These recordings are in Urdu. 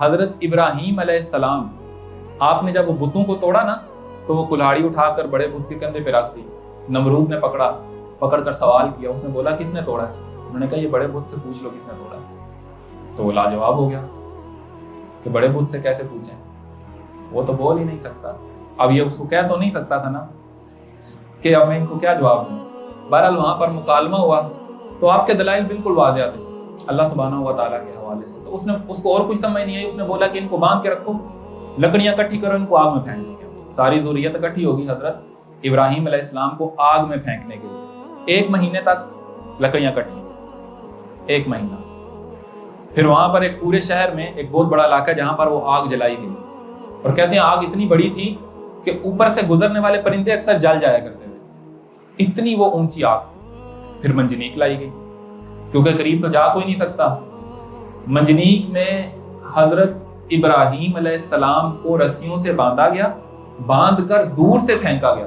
حضرت ابراہیم علیہ السلام آپ نے جب وہ بتوں کو توڑا نا تو وہ کلہاڑی اٹھا کر بڑے بت کے کندھے پہ رکھ دی. نمرود نے پکڑ کر سوال کیا. اس نے بولا کس نے توڑا ہے؟ انہوں نے کہا یہ بڑے بت سے پوچھ لو کس نے توڑا ہے. تو وہ لاجواب ہو گیا کہ بڑے بت سے کیسے پوچھیں, وہ تو بول ہی نہیں سکتا. اب یہ اس کو کہہ تو نہیں سکتا تھا نا کہ اب میں ان کو کیا جواب دوں. بہرحال وہاں پر مکالمہ ہوا تو آپ کے دلائل بالکل واضح تھے اللہ سبحانہ و تعالیٰ کے حوالے سے. تو اس کو اور کچھ سمجھ نہیں آئی. اس نے بولا کہ ان کو باندھ کے رکھو, لکڑیاں اکٹھی کرو, ان کو آگ میں پھینک دو. ساری ذریت اکٹھی ہوگی حضرت ابراہیم علیہ السلام کو آگ میں پھینکنے کے لیے. 1 مہینے تک لکڑیاں اکٹھی, 1 مہینہ. پھر وہاں پر ایک پورے شہر میں ایک بہت بڑا علاقہ جہاں پر وہ آگ جلائی گئی, اور کہتے ہیں آگ اتنی بڑی تھی کہ اوپر سے گزرنے والے پرندے اکثر جل جایا کرتے تھے, اتنی وہ اونچی آگ تھی. پھر منجنیق لائی گئی کیونکہ قریب تو جا کوئی نہیں سکتا. منجنیق میں حضرت ابراہیم علیہ السلام کو رسیوں سے باندھا گیا, باندھ کر دور سے پھینکا گیا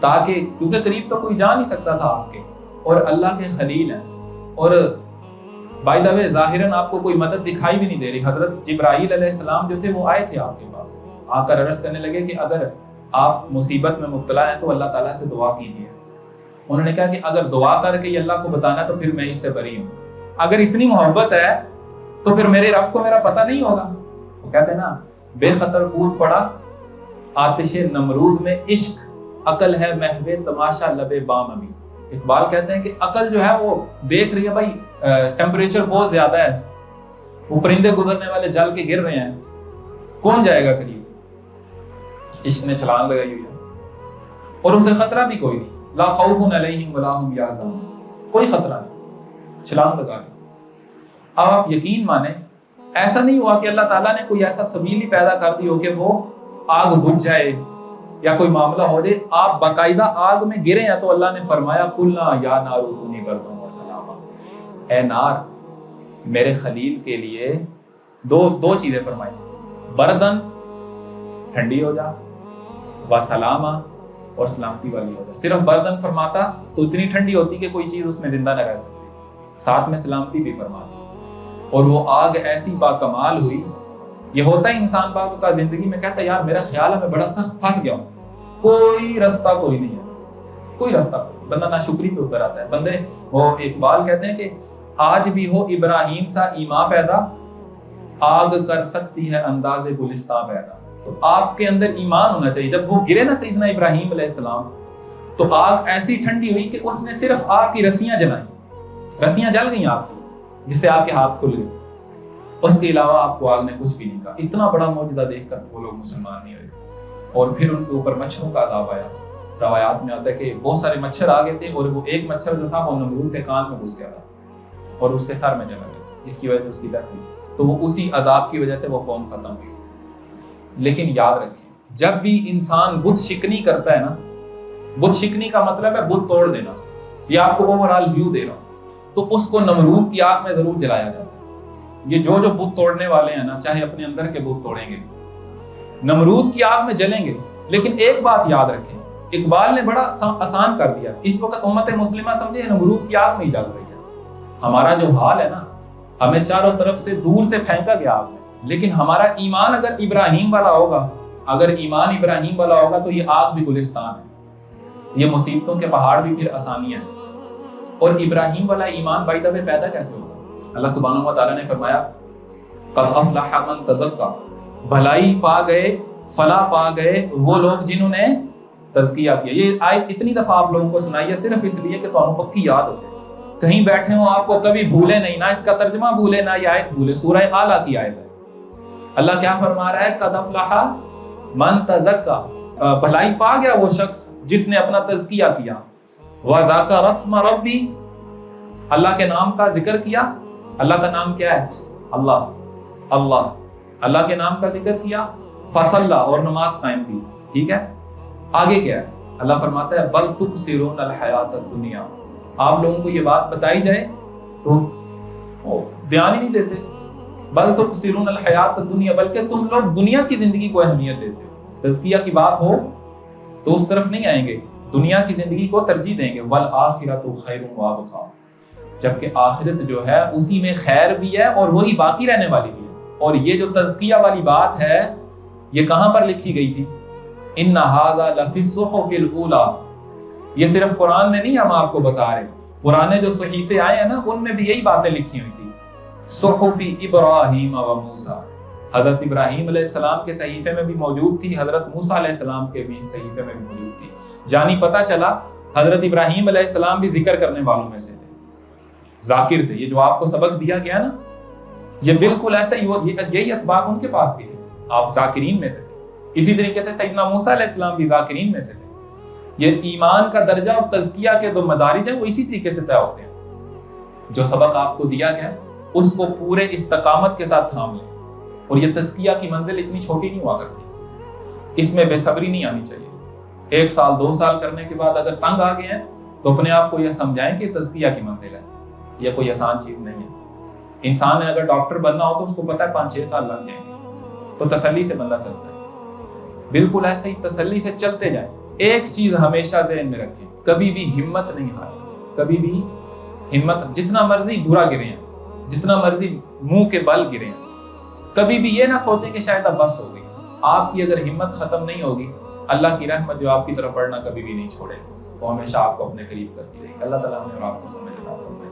تاکہ, کیونکہ قریب تو کوئی جا نہیں سکتا تھا آپ کے, اور اللہ کے خلیل ہیں. اور بائی دا وے ظاہراً آپ کو کوئی مدد دکھائی بھی نہیں دے رہی. حضرت جبرائیل علیہ السلام جو تھے وہ آئے تھے آپ کے پاس, آ کر عرض کرنے لگے کہ اگر آپ مصیبت میں مبتلا ہیں تو اللہ تعالیٰ سے دعا کیجیے. انہوں نے کہا کہ اگر دعا کر کے یہ اللہ کو بتانا تو پھر میں اس سے بری ہوں. اگر اتنی محبت ہے تو پھر میرے رب کو میرا پتہ نہیں ہوگا. وہ کہتے ہیں نا بے خطر کود پڑا آتش نمرود میں عشق, عقل ہے محو تماشا لبے بام ابھی. اقبال کہتے ہیں کہ عقل جو ہے وہ دیکھ رہی ہے بھائی ٹیمپریچر بہت زیادہ ہے, وہ پرندے گزرنے والے جل کے گر رہے ہیں, کون جائے گا قریب. عشق نے چھلانگ لگائی ہوئی ہے اور اسے خطرہ بھی کوئی نہیں. لا خوف علیہم ولا هم یحزنون, کوئی خطرہ نہیں, چھلانگ لگا دی. اب آپ یقین مانیں ایسا نہیں ہوا کہ اللہ تعالیٰ نے کوئی ایسا سبیل ہی پیدا کر دی ہو کہ وہ آگ بجھ جائے یا کوئی معاملہ ہو جائے. آپ باقاعدہ آگ میں گرے ہیں تو اللہ نے فرمایا قلنا یا نار کونی بردا وسلاما, اے نار میرے خلیل کے لیے دو چیزیں فرمائی, بردن ٹھنڈی ہو جا, وسلاما اور سلامتی والی ہو جائے. صرف بردن فرماتا تو اتنی ٹھنڈی ہوتی کہ کوئی چیز اس میں زندہ نہ رہ سکتی, ساتھ میں سلامتی بھی فرماتی. اور وہ آگ ایسی باکمال ہوئی. یہ ہوتا ہے انسان بعض کا زندگی میں کہتا ہے یار میرا خیال ہے میں بڑا سخت پھنس گیا ہوں, کوئی رستہ کوئی نہیں ہے, کوئی رستہ کوئی. بندہ ناشکری پہ اتر آتا ہے. بندے وہ اقبال کہتے ہیں کہ آج بھی ہو ابراہیم سا ایمان پیدا, آگ کر سکتی ہے انداز گلستان پیدا. تو آپ کے اندر ایمان ہونا چاہیے. جب وہ گرے نا سیدنا ابراہیم علیہ السلام تو آگ ایسی ٹھنڈی ہوئی کہ اس نے صرف آگ کی رسیاں جلائیں, رسیاں جل گئیں آپ کی جس سے آپ کے ہاتھ کھل گئے. اس کے علاوہ آپ کو آگ نے کچھ بھی نہیں کہا. اتنا بڑا معجزہ دیکھ کر وہ لوگ مسلمان نہیں ہوئے. اور پھر ان کے اوپر مچھروں کا عذاب آیا. روایات میں آتا ہے کہ بہت سارے مچھر آ گئے تھے اور وہ ایک مچھر جو تھا وہ نمرود کے کان میں گھس گیا تھا اور اس کے سر میں جلا گیا, جس کی وجہ سے اس کی ڈیتھ ہوئی. تو وہ اسی عذاب کی وجہ سے وہ قوم ختم ہوئی. لیکن یاد رکھیں جب بھی انسان بت شکنی کرتا ہے نا, بت شکنی کا مطلب ہے بت توڑ دینا, یہ آپ کو اوورال ویو دے رہا ہوں, تو اس کو نمرود کی آگ میں ضرور جلایا جاتا ہے. یہ جو بت توڑنے والے ہیں نا, چاہے اپنے اندر کے بت توڑیں گے نمرود کی آگ میں جلیں گے. لیکن ایک بات یاد رکھیں, اقبال نے بڑا آسان کر دیا. اس وقت امت مسلمہ سمجھے نمرود کی آگ میں ہی جل رہی ہے. ہمارا جو حال ہے نا, ہمیں چاروں طرف سے دور سے پھینکا گیا آگ میں, لیکن ہمارا ایمان اگر ابراہیم والا ہوگا, اگر ایمان ابراہیم والا ہوگا تو یہ آگ بھی گلستان ہے, یہ مصیبتوں کے پہاڑ بھی پھر آسانیاں ہیں. اور ابراہیم والا ایمان بائی دا وے پیدا کیسے ہوگا؟ اللہ سبحانہ و تعالیٰ نے فرمایا قد افلح من تزکا, بھلائی پا گئے, فلاح پا گئے وہ لوگ جنہوں نے تزکیہ کیا. یہ آیت اتنی دفعہ آپ لوگوں کو سنائی ہے صرف اس لیے کہ تمہیں پکی یاد ہو جائے. کہیں بیٹھے ہوں آپ کو کبھی بھولے نہیں, نہ اس کا ترجمہ بھولے نہ یہ آیت بھولے. سورہ اعلیٰ کی آیت ہے. اللہ کیا فرما رہا ہے؟ قد افلح من تزکا, بھلائی پا گیا وہ شخص جس نے اپنا تزکیہ کیا. وَذَكَرَ اسْمَ رَبِّهِ, اللہ کے نام کا ذکر کیا. اللہ کا نام کیا ہے؟ اللہ. اللہ کے نام کا ذکر کیا. فصلى, اور نماز قائم کی. ٹھیک ہے, آگے کیا ہے؟ اللہ فرماتا ہے بل تؤثرون الحیات الدنیا, آپ لوگوں کو یہ بات بتائی جائے تو دھیان ہی نہیں دیتے. بل تؤثرون الحیات الدنیا, بلکہ تم لوگ دنیا کی زندگی کو اہمیت دیتے ہو. تزکیہ کی بات ہو تو اس طرف نہیں آئیں گے, دنیا کی زندگی کو ترجیح دیں گے. والآخرۃ خیر وابقیٰ, جبکہ آخرت جو ہے اسی میں خیر بھی ہے اور وہی باقی رہنے والی بھی ہے۔ اور یہ جو تزکیہ والی بات ہے یہ کہاں پر لکھی گئی تھی؟ ان ھذا لفی الصحف الاولی، یہ صرف قرآن میں نہیں ہم آپ کو بتا رہے، پرانے جو صحیفے آئے ہیں نا ان میں بھی یہی باتیں لکھی ہوئی تھی۔ صحف ابراہیم و موسیٰ، حضرت ابراہیم علیہ السلام کے صحیفے میں بھی موجود تھی، حضرت موسیٰ علیہ السلام کے بھی صحیفے میں بھی موجود تھی۔ جانی پتہ چلا حضرت ابراہیم علیہ السلام بھی ذکر کرنے والوں میں سے تھے، ذاکر تھے۔ یہ جو آپ کو سبق دیا گیا نا یہ بالکل ایسا ہی ہوا، یہی اسباق ان کے پاس بھی تھے، آپ ذاکرین میں سے تھے۔ اسی طریقے سے سیدنا موسیٰ علیہ السلام بھی ذاکرین میں سے تھے۔ یہ ایمان کا درجہ اور تزکیہ کے دو مدارج ہیں وہ اسی طریقے سے طے ہوتے ہیں۔ جو سبق آپ کو دیا گیا اس کو پورے استقامت کے ساتھ تھام لیں، اور یہ تزکیہ کی منزل اتنی چھوٹی نہیں ہوا کرتی، اس میں بے صبری نہیں آنی چاہیے۔ 1 سال 2 سال کرنے کے بعد اگر تنگ آ گئے ہیں تو اپنے آپ کو یہ سمجھائیں کہ تزکیہ کی منزل ہے، یہ کوئی آسان چیز نہیں ہے۔ انسان ہے اگر ڈاکٹر بننا ہو تو اس کو پتہ ہے 5-6 سال لگ جائیں گے، تو تسلی سے بندہ چلتا ہے۔ بالکل ایسے ہی تسلی سے چلتے جائیں۔ ایک چیز ہمیشہ ذہن میں رکھیں، کبھی بھی ہمت نہیں ہاریں، کبھی بھی ہمت، جتنا مرضی برا گرے ہیں، جتنا مرضی منہ کے بل گرے ہیں، کبھی بھی یہ نہ سوچیں کہ شاید اب بس ہو گئی۔ آپ کی اگر ہمت ختم نہیں ہوگی، اللہ کی رحمت جو آپ کی طرف بڑھنا کبھی بھی نہیں چھوڑے گی، وہ ہمیشہ آپ کو اپنے قریب کرتی رہے گی۔ اللہ تعالیٰ ہمیں اور آپ کو سمجھ عطا فرمائے۔